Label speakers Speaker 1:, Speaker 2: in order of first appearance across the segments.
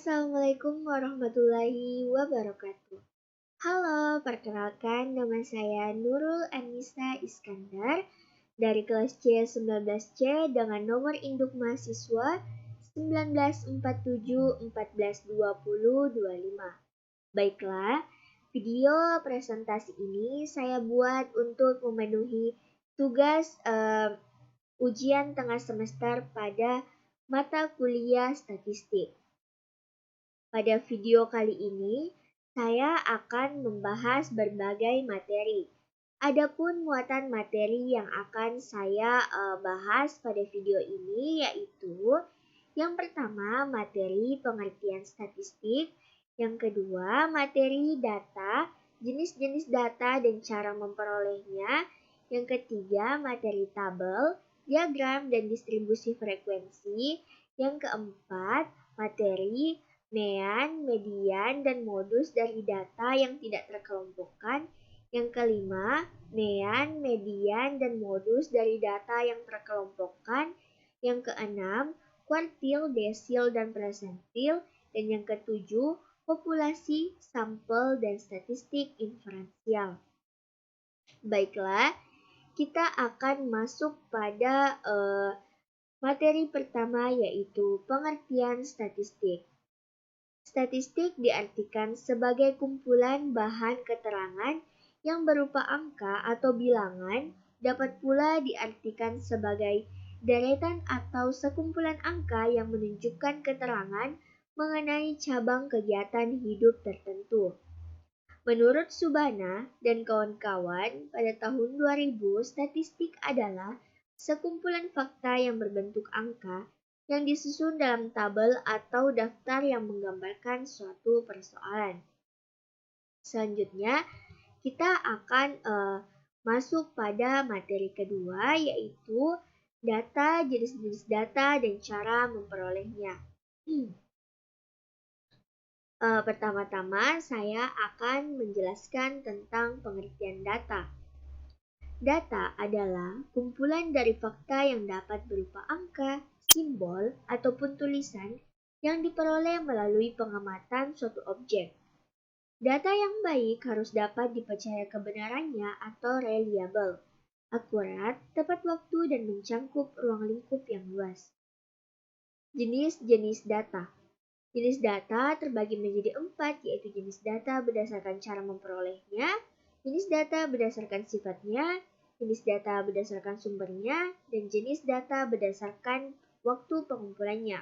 Speaker 1: Assalamualaikum warahmatullahi wabarakatuh. Halo, perkenalkan nama saya Nurul Anissa Iskandar dari kelas C19C dengan nomor induk mahasiswa 1947142025. Baiklah, video presentasi ini saya buat untuk memenuhi tugas ujian tengah semester pada mata kuliah statistik. Pada video kali ini, saya akan membahas berbagai materi. Adapun muatan materi yang akan saya bahas pada video ini yaitu yang pertama materi pengertian statistik, yang kedua materi data, jenis-jenis data dan cara memperolehnya, yang ketiga materi tabel, diagram dan distribusi frekuensi, yang keempat materi mean, median, dan modus dari data yang tidak terkelompokkan. Yang kelima, mean, median, dan modus dari data yang terkelompokkan. Yang keenam, kuartil, desil, dan persentil. Dan yang ketujuh, populasi, sampel, dan statistik inferensial. Baiklah, kita akan masuk pada materi pertama yaitu pengertian statistik. Statistik diartikan sebagai kumpulan bahan keterangan yang berupa angka atau bilangan, dapat pula diartikan sebagai deretan atau sekumpulan angka yang menunjukkan keterangan mengenai cabang kegiatan hidup tertentu. Menurut Subana dan kawan-kawan, pada tahun 2000, statistik adalah sekumpulan fakta yang berbentuk angka yang disusun dalam tabel atau daftar yang menggambarkan suatu persoalan. Selanjutnya, kita akan masuk pada materi kedua yaitu data, jenis-jenis data, dan cara memperolehnya. Pertama-tama, saya akan menjelaskan tentang pengertian data. Data adalah kumpulan dari fakta yang dapat berupa angka, simbol, ataupun tulisan yang diperoleh melalui pengamatan suatu objek. Data yang baik harus dapat dipercaya kebenarannya atau reliable, akurat, tepat waktu, dan mencangkup ruang lingkup yang luas. Jenis-jenis data. Jenis data terbagi menjadi 4, yaitu jenis data berdasarkan cara memperolehnya, jenis data berdasarkan sifatnya, jenis data berdasarkan sumbernya, dan jenis data berdasarkan waktu pengumpulannya.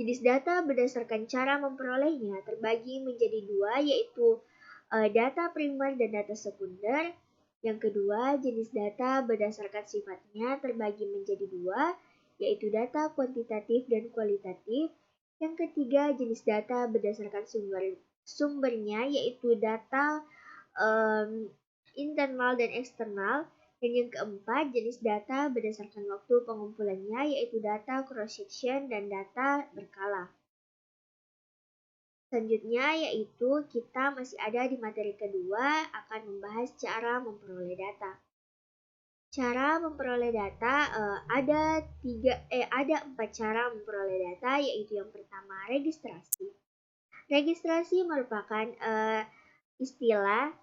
Speaker 1: Jenis data berdasarkan cara memperolehnya terbagi menjadi 2, yaitu data primer dan data sekunder. Yang kedua, jenis data berdasarkan sifatnya terbagi menjadi 2, yaitu data kuantitatif dan kualitatif. Yang ketiga, jenis data berdasarkan sumbernya, yaitu data internal dan eksternal. Dan yang keempat, jenis data berdasarkan waktu pengumpulannya, yaitu data cross-section dan data berkala. Selanjutnya, yaitu kita masih ada di materi kedua, akan membahas cara memperoleh data. Cara memperoleh data ada 4 cara memperoleh data, yaitu yang pertama registrasi. Registrasi merupakan istilah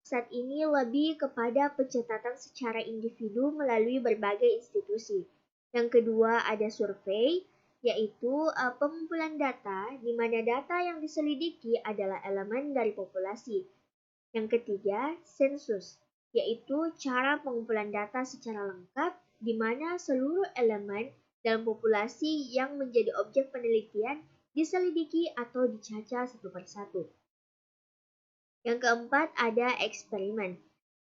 Speaker 1: saat ini lebih kepada pencatatan secara individu melalui berbagai institusi. Yang kedua ada survei, yaitu pengumpulan data di mana data yang diselidiki adalah elemen dari populasi. Yang ketiga, sensus, yaitu cara pengumpulan data secara lengkap di mana seluruh elemen dalam populasi yang menjadi objek penelitian diselidiki atau dicacah satu persatu. Yang keempat ada eksperimen.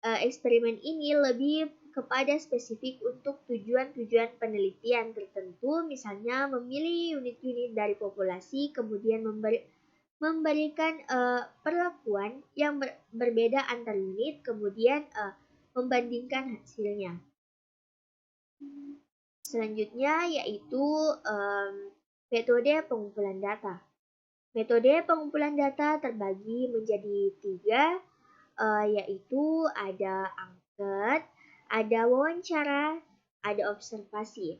Speaker 1: Eksperimen ini lebih kepada spesifik untuk tujuan-tujuan penelitian tertentu, misalnya memilih unit-unit dari populasi, kemudian memberikan perlakuan yang berbeda antar unit, kemudian membandingkan hasilnya. Selanjutnya yaitu metode pengumpulan data. Metode pengumpulan data terbagi menjadi 3, yaitu ada angket, ada wawancara, ada observasi.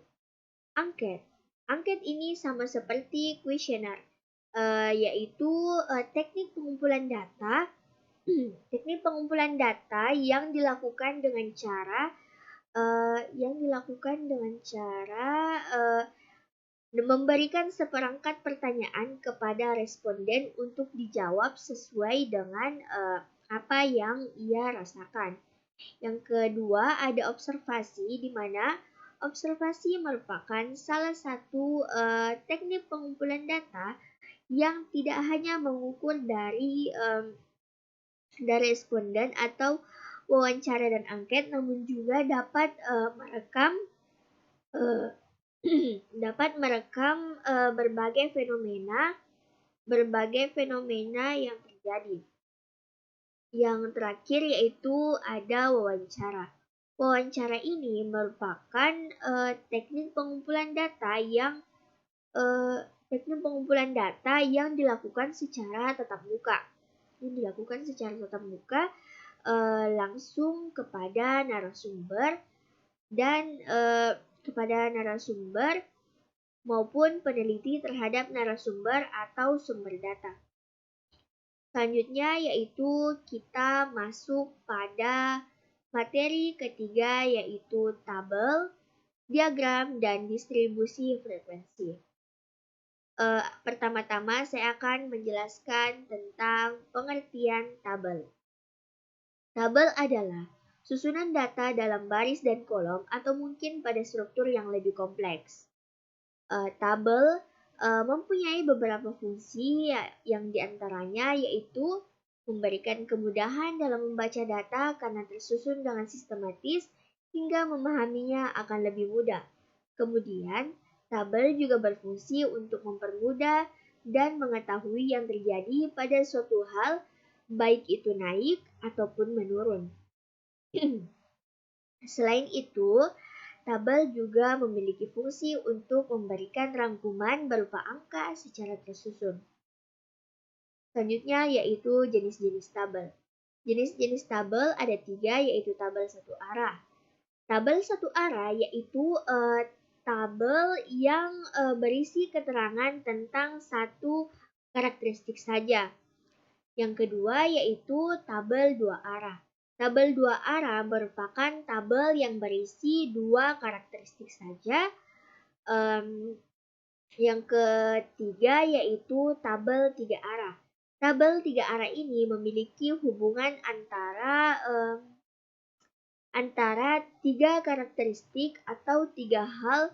Speaker 1: Angket. Angket ini sama seperti kuesioner, yaitu teknik pengumpulan data teknik pengumpulan data yang dilakukan dengan cara memberikan seperangkat pertanyaan kepada responden untuk dijawab sesuai dengan apa yang ia rasakan. Yang kedua ada observasi, di mana observasi merupakan salah satu teknik pengumpulan data yang tidak hanya mengukur dari responden atau wawancara dan angket, namun juga dapat merekam uh, dapat merekam berbagai fenomena yang terjadi. Yang terakhir yaitu ada wawancara. Wawancara ini merupakan teknik pengumpulan data yang dilakukan secara tatap muka. Langsung kepada narasumber maupun peneliti terhadap narasumber atau sumber data. Selanjutnya yaitu kita masuk pada materi ketiga, yaitu tabel, diagram, dan distribusi frekuensi. Pertama-tama saya akan menjelaskan tentang pengertian tabel. Tabel adalah susunan data dalam baris dan kolom atau mungkin pada struktur yang lebih kompleks. Tabel mempunyai beberapa fungsi yang diantaranya yaitu memberikan kemudahan dalam membaca data karena tersusun dengan sistematis hingga memahaminya akan lebih mudah. Kemudian, tabel juga berfungsi untuk mempermudah dan mengetahui yang terjadi pada suatu hal, baik itu naik ataupun menurun. Selain itu, tabel juga memiliki fungsi untuk memberikan rangkuman berupa angka secara tersusun. Selanjutnya yaitu jenis-jenis tabel. Jenis-jenis tabel ada 3, yaitu tabel satu arah. Tabel satu arah yaitu tabel yang berisi keterangan tentang satu karakteristik saja. Yang kedua yaitu tabel dua arah. Tabel dua arah merupakan tabel yang berisi 2 karakteristik saja. Yang ketiga yaitu tabel 3 arah. Tabel 3 arah ini memiliki hubungan antara 3 karakteristik atau 3 hal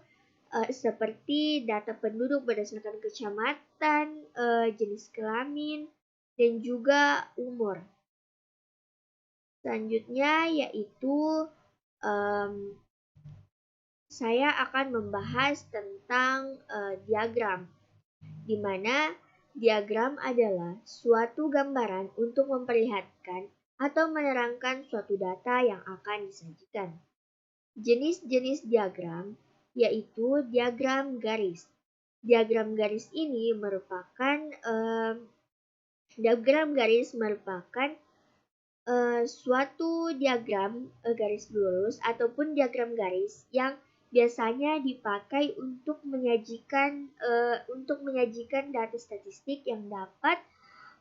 Speaker 1: seperti data penduduk berdasarkan kecamatan, jenis kelamin, dan juga umur. Selanjutnya yaitu saya akan membahas tentang diagram, di mana diagram adalah suatu gambaran untuk memperlihatkan atau menerangkan suatu data yang akan disajikan. Jenis-jenis diagram yaitu diagram garis. Diagram garis ini merupakan suatu diagram garis lurus ataupun diagram garis yang biasanya dipakai untuk menyajikan data statistik yang dapat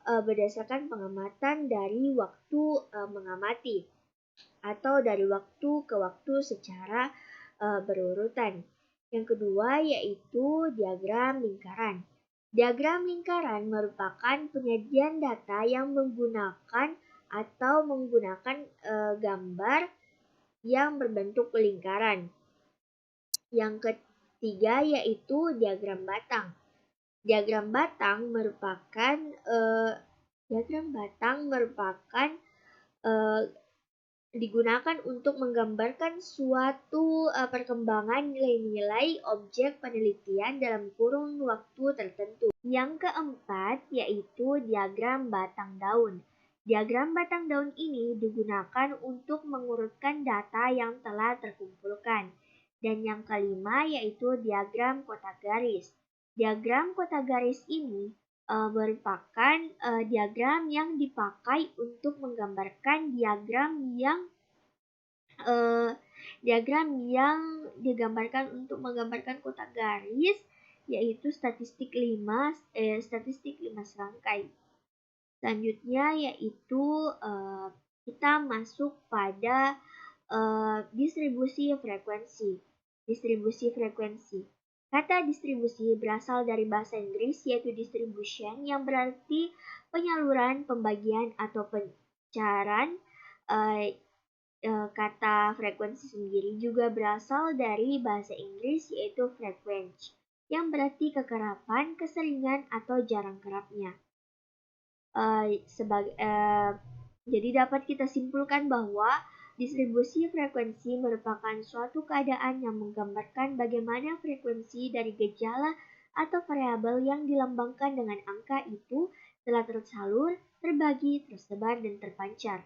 Speaker 1: berdasarkan pengamatan dari waktu mengamati atau dari waktu ke waktu secara berurutan. Yang kedua yaitu diagram lingkaran. Diagram lingkaran merupakan penyajian data yang menggunakan gambar yang berbentuk lingkaran. Yang ketiga yaitu diagram batang. Diagram batang merupakan digunakan untuk menggambarkan suatu perkembangan nilai-nilai objek penelitian dalam kurun waktu tertentu. Yang keempat yaitu diagram batang daun. Diagram batang daun ini digunakan untuk mengurutkan data yang telah terkumpulkan. Dan yang kelima yaitu diagram kotak garis. Diagram kotak garis ini merupakan diagram yang dipakai untuk menggambarkan digambarkan untuk menggambarkan kotak garis yaitu statistik 5 serangkai. Selanjutnya yaitu kita masuk pada distribusi frekuensi. Distribusi frekuensi. Kata distribusi berasal dari bahasa Inggris yaitu distribution yang berarti penyaluran, pembagian, atau pencarahan. Kata frekuensi sendiri juga berasal dari bahasa Inggris yaitu frequency yang berarti kekerapan, keseringan, atau jarang kerapnya. Jadi dapat kita simpulkan bahwa distribusi frekuensi merupakan suatu keadaan yang menggambarkan bagaimana frekuensi dari gejala atau variabel yang dilambangkan dengan angka itu telah tersalur, terbagi, tersebar, dan terpancar.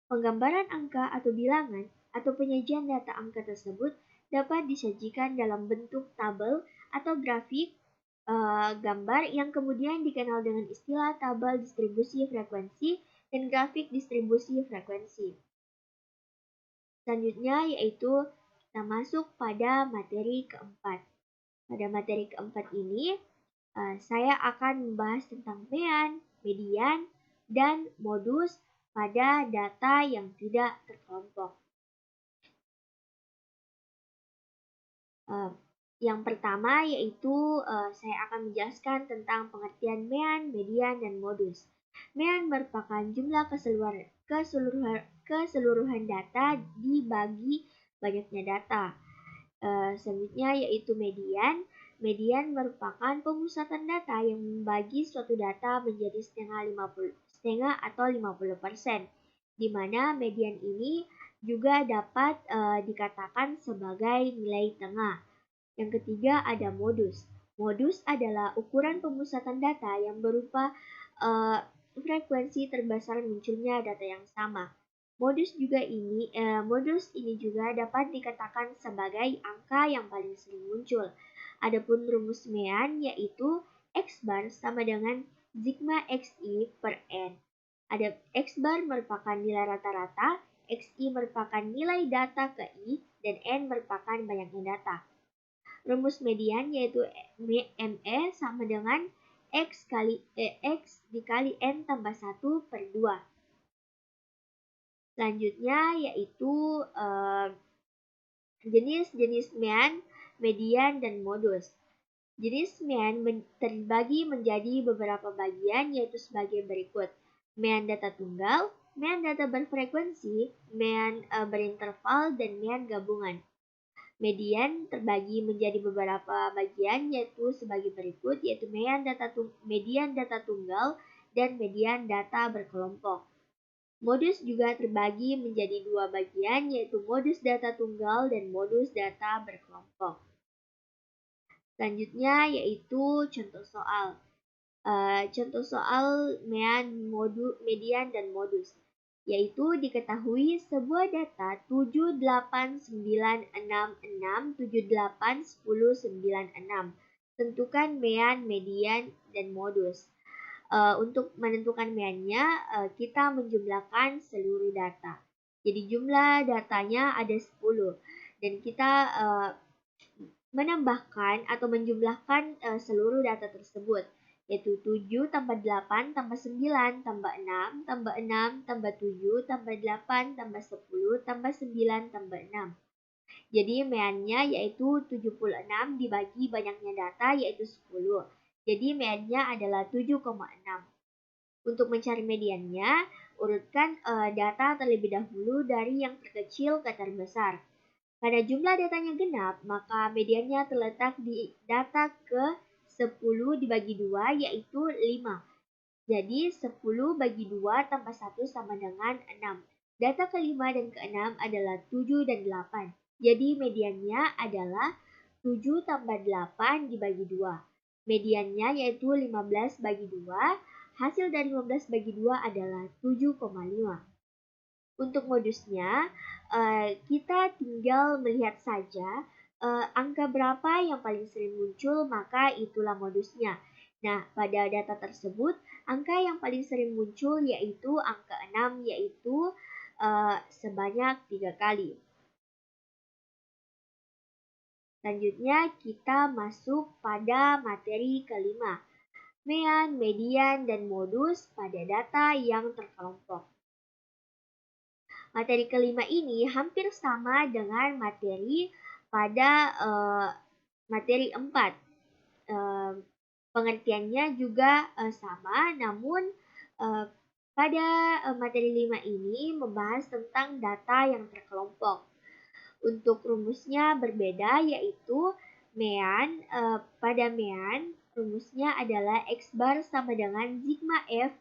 Speaker 1: Penggambaran angka atau bilangan atau penyajian data angka tersebut dapat disajikan dalam bentuk tabel atau grafik gambar yang kemudian dikenal dengan istilah tabel distribusi frekuensi dan grafik distribusi frekuensi. Selanjutnya yaitu kita masuk pada materi keempat. Pada materi keempat ini saya akan membahas tentang mean, median, dan modus pada data yang tidak terkelompok. Yang pertama yaitu saya akan menjelaskan tentang pengertian mean, median, dan modus. Mean merupakan jumlah keseluruhan data dibagi banyaknya data. Selanjutnya yaitu median. Median merupakan pemusatan data yang membagi suatu data menjadi setengah atau 50%, di mana median ini juga dapat dikatakan sebagai nilai tengah. Yang ketiga ada modus. Modus adalah ukuran pemusatan data yang berupa frekuensi terbesar munculnya data yang sama. Modus ini juga dapat dikatakan sebagai angka yang paling sering muncul. Adapun rumus mean yaitu X bar sama dengan sigma XI per N. Ada X bar merupakan nilai rata-rata, XI merupakan nilai data ke I, dan N merupakan banyaknya data. Rumus median yaitu ME sama dengan X dikali N tambah 1 per 2. Selanjutnya yaitu jenis-jenis mean, median, dan modus. Jenis mean terbagi menjadi beberapa bagian yaitu sebagai berikut. Mean data tunggal, mean data berfrekuensi, mean berinterval, dan mean gabungan. Median terbagi menjadi beberapa bagian yaitu sebagai berikut yaitu median data tunggal dan median data berkelompok. Modus juga terbagi menjadi dua bagian yaitu modus data tunggal dan modus data berkelompok. Selanjutnya yaitu contoh soal. Contoh soal mean, median, dan modus. Yaitu diketahui sebuah data 7, 8, 9, 6, 6, 7, 8, 10, 9, 6. Tentukan mean, median, dan modus. Untuk menentukan meannya, kita menjumlahkan seluruh data. Jadi jumlah datanya ada 10. Dan kita menambahkan atau menjumlahkan seluruh data tersebut. Yaitu 7 tambah 8 tambah 9 tambah 6 tambah 6 tambah 7 tambah 8 tambah 10 tambah 9 tambah 6. Jadi meannya yaitu 76 dibagi banyaknya data yaitu 10. Jadi meannya adalah 7,6. Untuk mencari mediannya, urutkan data terlebih dahulu dari yang terkecil ke terbesar. Pada jumlah datanya genap, maka mediannya terletak di data ke 10 dibagi 2 yaitu 5. Jadi 10 bagi 2 tambah 1 sama dengan 6. Data ke-5 dan ke-6 adalah 7 dan 8. Jadi mediannya adalah 7 tambah 8 dibagi 2. Mediannya yaitu 15 bagi 2. Hasil dari 15 bagi 2 adalah 7,5. Untuk modusnya, kita tinggal melihat saja angka berapa yang paling sering muncul, maka itulah modusnya. Nah, pada data tersebut, angka yang paling sering muncul yaitu angka 6, yaitu sebanyak 3 kali. Selanjutnya kita masuk pada materi kelima, mean, median, dan modus pada data yang terkelompok. Materi kelima ini hampir sama dengan materi pada materi 4. Pengertiannya juga sama, namun pada materi 5 ini membahas tentang data yang terkelompok. Untuk rumusnya berbeda, yaitu mean. Pada mean, rumusnya adalah X bar sama dengan sigma F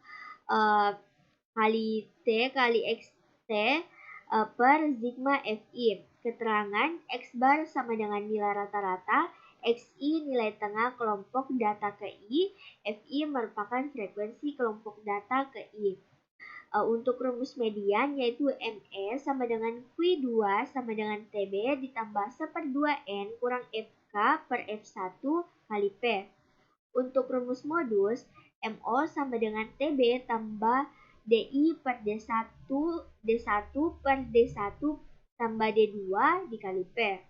Speaker 1: kali T kali XT per sigma FI. Keterangan X bar sama dengan nilai rata-rata, XI nilai tengah kelompok data ke I, FI merupakan frekuensi kelompok data ke I. Untuk rumus median yaitu ME sama dengan Q2 sama dengan TB ditambah 1/2N kurang FK per F1 kali P. Untuk rumus modus, MO sama dengan TB tambah DI per D1 per D1 tambah D2 dikali P.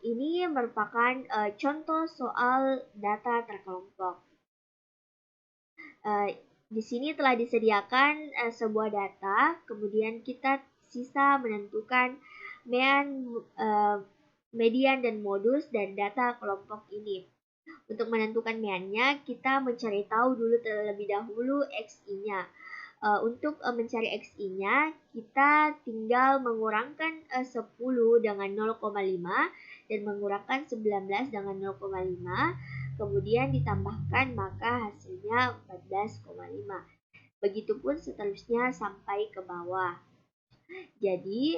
Speaker 1: Ini merupakan contoh soal data terkelompok. Di sini telah disediakan sebuah data, kemudian kita sisa menentukan median dan modus dan data kelompok ini. Untuk menentukan meannya, kita mencari tahu dulu terlebih dahulu XI-nya. Untuk mencari XI-nya, kita tinggal mengurangkan 10 dengan 0,5 dan mengurangkan 19 dengan 0,5. Kemudian ditambahkan, maka hasilnya 14,5. Begitupun seterusnya sampai ke bawah. Jadi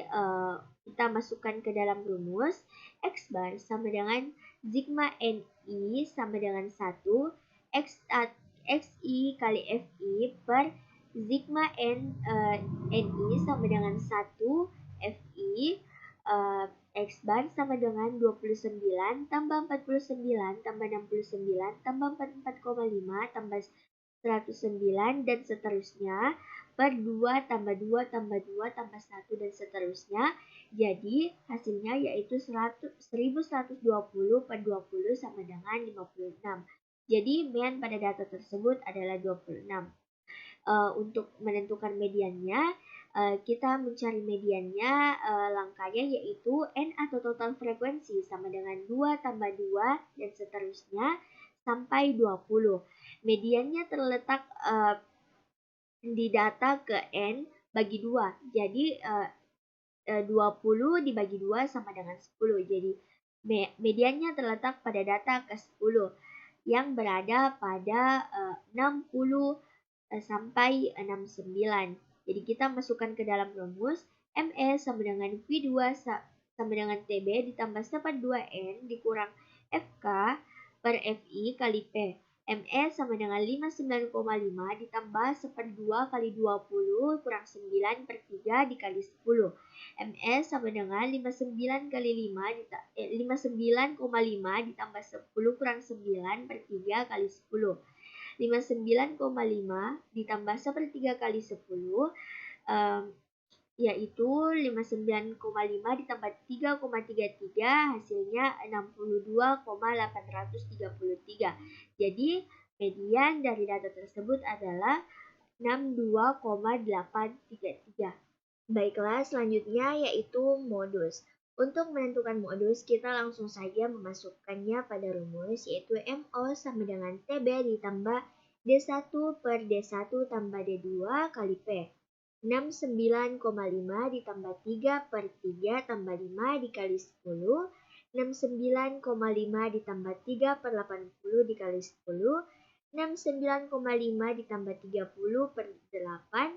Speaker 1: kita masukkan ke dalam rumus X bar sama dengan sigma NI sama dengan 1 XI kali FI per sigma NI sama dengan 1 FI. X bar sama dengan 29 tambah 49 tambah 69 tambah 44,5 tambah 109 dan seterusnya per 2 tambah 2 tambah 2 tambah 1 dan seterusnya. Jadi hasilnya yaitu 1120 per 20 sama dengan 56. Jadi mean pada data tersebut adalah 26. Untuk menentukan mediannya, kita mencari mediannya, langkahnya yaitu N atau total frekuensi sama dengan 2 tambah 2 dan seterusnya sampai 20. Mediannya terletak di data ke N bagi 2. Jadi 20 dibagi 2 sama dengan 10. Jadi mediannya terletak pada data ke 10 yang berada pada 60 sampai 69. Jadi kita masukkan ke dalam rumus ME sama dengan Q2 sama dengan TB ditambah 1/2N dikurang FK per FI kali P. ME sama dengan 59,5 ditambah 1/2 kali 20 kurang 9 per 3 dikali 10. ME sama dengan 59 kali 59,5 ditambah 10 kurang 9 per 3 kali 10. 59,5 ditambah 1/3 kali 10 yaitu 59,5 ditambah 3,33 hasilnya 62,833. Jadi median dari data tersebut adalah 62,833. Baiklah, selanjutnya yaitu modus. Untuk menentukan modus, kita langsung saja memasukkannya pada rumus, yaitu MO sama dengan TB ditambah D1 per D1 tambah D2 kali P. 69,5 ditambah 3 per 3 tambah 5 dikali 10. 69,5 ditambah 3 per 80 dikali 10. 69,5 ditambah 30 per 8.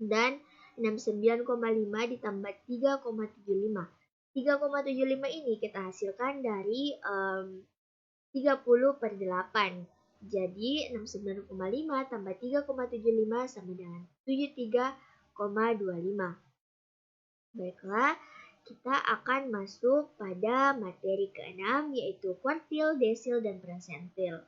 Speaker 1: Dan 69,5 ditambah 3,75. 3,75 ini kita hasilkan dari 30 per 8. Jadi 69,5 tambah 3,75 sama dengan 73,25. Baiklah, kita akan masuk pada materi ke-6 yaitu kuartil, desil, dan persentil.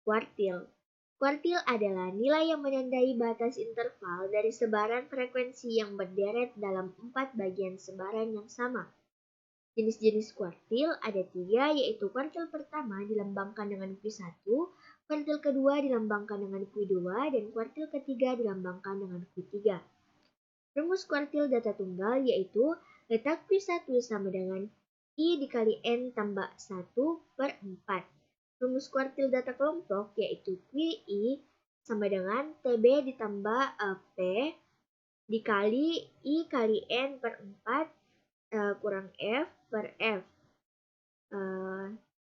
Speaker 1: Kuartil. Kuartil adalah nilai yang menandai batas interval dari sebaran frekuensi yang berderet dalam 4 bagian sebaran yang sama. Jenis-jenis kuartil ada 3, yaitu kuartil pertama dilambangkan dengan Q1, kuartil kedua dilambangkan dengan Q2, dan kuartil ketiga dilambangkan dengan Q3. Rumus kuartil data tunggal yaitu letak Q1 sama dengan I dikali N tambah 1/4. Rumus kuartil data kelompok yaitu QI sama dengan TB ditambah P dikali I kali N per 4 kurang F per F.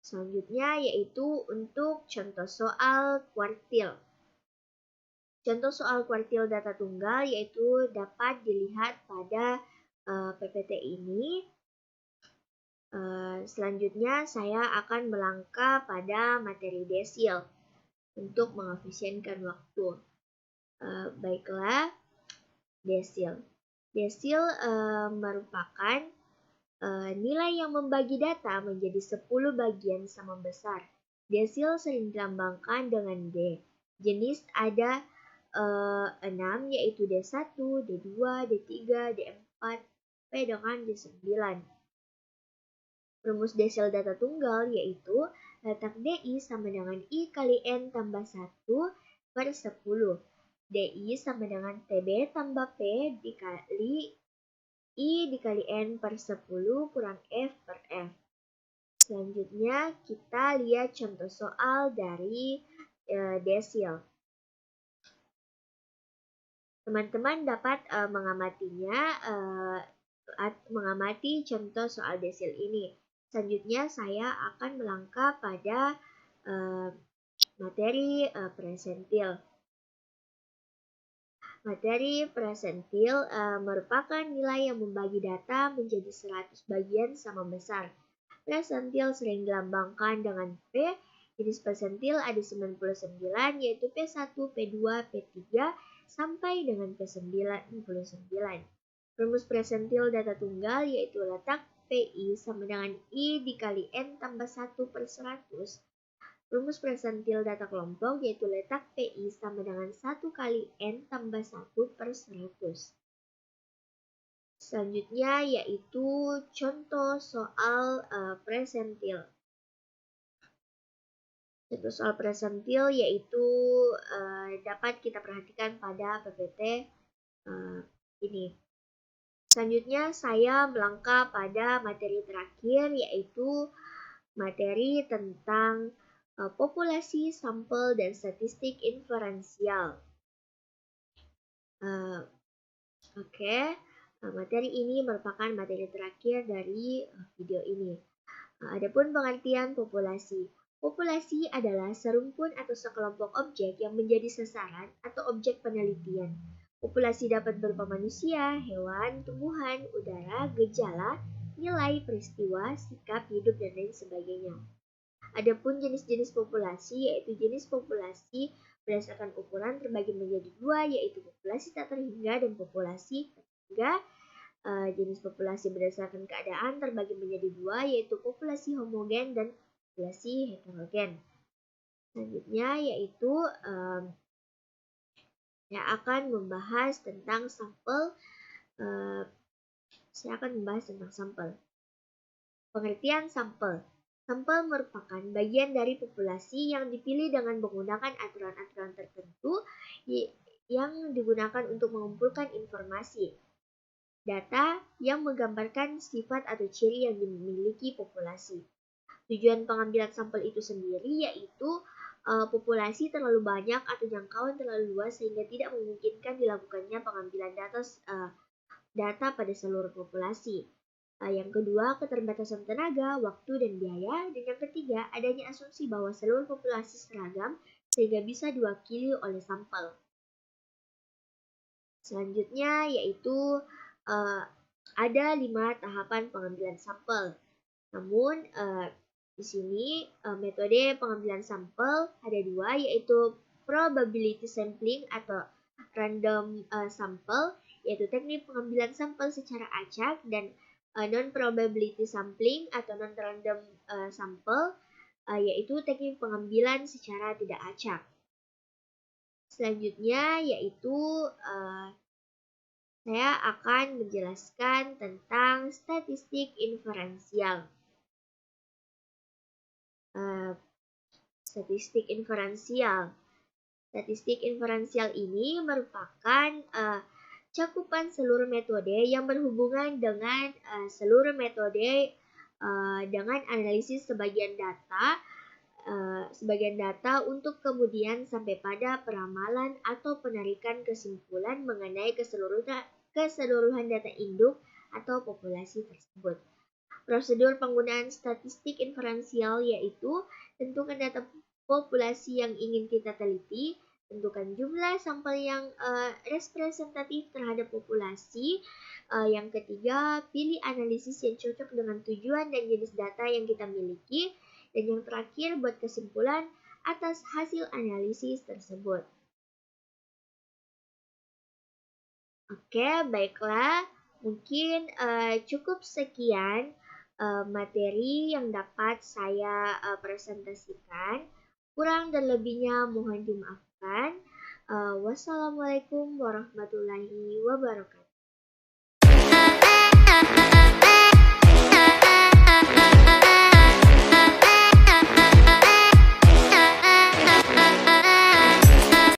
Speaker 1: Selanjutnya yaitu untuk contoh soal kuartil. Contoh soal kuartil data tunggal yaitu dapat dilihat pada PPT ini. Selanjutnya saya akan melangkah pada materi desil untuk mengefisienkan waktu. Baiklah, desil. Desil merupakan nilai yang membagi data menjadi 10 bagian sama besar. Desil sering dilambangkan dengan D. Jenis ada 6 yaitu D1, D2, D3, D4, P dengan D9. Rumus desil data tunggal yaitu letak DI sama dengan I kali N tambah 1/10. DI sama dengan TB tambah P dikali I dikali N per 10 kurang F per F. Selanjutnya kita lihat contoh soal dari desil. Teman-teman dapat mengamati contoh soal desil ini. Selanjutnya saya akan melangkah pada materi presentil. Materi presentil merupakan nilai yang membagi data menjadi 100 bagian sama besar. Presentil sering dilambangkan dengan P. Jenis presentil ada 99 yaitu P1, P2, P3 sampai dengan P99. Rumus presentil data tunggal yaitu letak PI sama dengan I dikali N tambah 1/100. Rumus presentil data kelompok yaitu letak PI sama dengan 1 kali N tambah 1/100. Selanjutnya yaitu contoh soal presentil. Contoh soal presentil yaitu dapat kita perhatikan pada PPT ini. Selanjutnya saya melangkah pada materi terakhir yaitu materi tentang populasi, sampel, dan statistik inferensial. Materi ini merupakan materi terakhir dari video ini. Adapun pengertian populasi. Populasi adalah serumpun atau sekelompok objek yang menjadi sasaran atau objek penelitian. Populasi dapat berupa manusia, hewan, tumbuhan, udara, gejala, nilai, peristiwa, sikap, hidup, dan lain sebagainya. Adapun jenis-jenis populasi yaitu jenis populasi berdasarkan ukuran terbagi menjadi 2 yaitu populasi tak terhingga dan populasi terhingga. Jenis populasi berdasarkan keadaan terbagi menjadi 2 yaitu populasi homogen dan populasi heterogen. Selanjutnya yaitu saya akan membahas tentang sampel. Pengertian sampel. Sampel merupakan bagian dari populasi yang dipilih dengan menggunakan aturan-aturan tertentu yang digunakan untuk mengumpulkan informasi. Data yang menggambarkan sifat atau ciri yang dimiliki populasi. Tujuan pengambilan sampel itu sendiri yaitu populasi terlalu banyak atau jangkauan terlalu luas sehingga tidak memungkinkan dilakukannya pengambilan data pada seluruh populasi. Yang kedua, keterbatasan tenaga, waktu, dan biaya. Dan yang ketiga, adanya asumsi bahwa seluruh populasi seragam sehingga bisa diwakili oleh sampel. Selanjutnya yaitu ada 5 tahapan pengambilan sampel. Namun di sini metode pengambilan sampel ada 2 yaitu probability sampling atau random sample yaitu teknik pengambilan sampel secara acak dan non-probability sampling atau non-random sample yaitu teknik pengambilan secara tidak acak. Selanjutnya yaitu saya akan menjelaskan tentang statistik inferensial. Statistik inferensial. Statistik inferensial ini merupakan cakupan seluruh metode yang berhubungan dengan seluruh metode dengan analisis sebagian data untuk kemudian sampai pada peramalan atau penarikan kesimpulan mengenai keseluruhan data induk atau populasi tersebut. Prosedur penggunaan statistik inferensial yaitu tentukan data populasi yang ingin kita teliti, tentukan jumlah sampel yang representatif terhadap populasi. Yang ketiga, pilih analisis yang cocok dengan tujuan dan jenis data yang kita miliki. Dan yang terakhir, buat kesimpulan atas hasil analisis tersebut. Oke, baiklah. Mungkin cukup sekian materi yang dapat saya presentasikan. Kurang dan lebihnya mohon dimaafkan. Wassalamualaikum warahmatullahi wabarakatuh.